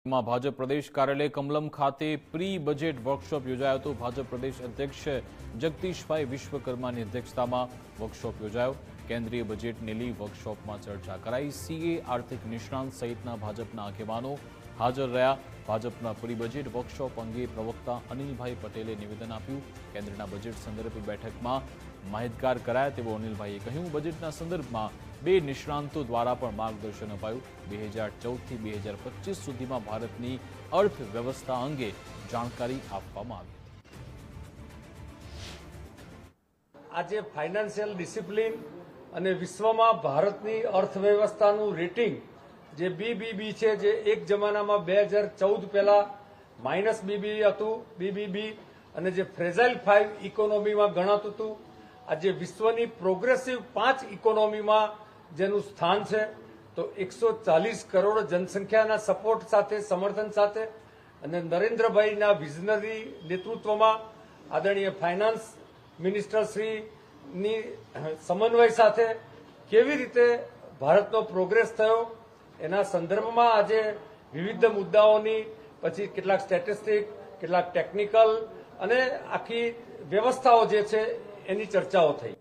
ભાજપ પ્રદેશ કાર્યાલય કમલમ ખાતે pre budget workshop યોજાયો હતો। ભાજપ પ્રદેશ અધ્યક્ષ જગદીશભાઈ વિશ્વકર્માની અધ્યક્ષતામાં વર્કશોપ યોજાયો। કેન્દ્રીય બજેટને લઈ વર્કશોપમાં ચર્ચા કરાઈ। સીએ આર્થિક નિષ્ણાંત સહિતના ભાજપના આગેવાનો હાજર રહ્યા। ભાજપના પ્રી બજેટ વર્કશોપ અંગે પ્રવક્તા અનિલભાઈ પટેલે નિવેદન આપ્યું। કેન્દ્રના બજેટ સંદર્ભે બેઠકમાં માહિતગાર કરાયા તેવું અનિલભાઈએ કહ્યું। બજેટના સંદર્ભમાં બે નિષ્ણાંતો દ્વારા પણ માર્ગદર્શન અપાયું। 2014 થી 2025 સુધીમાં ભારતની અર્થવ્યવસ્થા અંગે જાણકારી આપવામાં આવી। આજે ફાઇનાન્શિયલ ડિસિપ્લિન અને વિશ્વમાં ભારતની અર્થવ્યવસ્થાનું રેટિંગ જે બીબીબી છે, જે એક જમાનામાં 2014 પહેલા માઇનસ બીબી હતું, બીબીબી, અને જે ફ્રેજાઇલ 5 ઇકોનોમીમાં ગણાતું હતું, આજે વિશ્વની પ્રોગ્રેસિવ 5 ઇકોનોમીમાં જેનું સ્થાન છે, તો 140 કરોડ જનસંખ્યાના સપોર્ટ સાથે, સમર્થન સાથે, અને નરેન્દ્રભાઈના વિઝનરી નેતૃત્વમાં આદરણીય ફાઇનાન્સ મિનિસ્ટર શ્રીની સમન્વય સાથે કેવી રીતે ભારતનો પ્રોગ્રેસ થયો એના સંદર્ભમાં આજે વિવિધ મુદ્દાઓની, પછી કેટલાક સ્ટેટિસ્ટિક, કેટલાક ટેકનિકલ અને આખી વ્યવસ્થાઓ જે છે એની ચર્ચાઓ થઈ।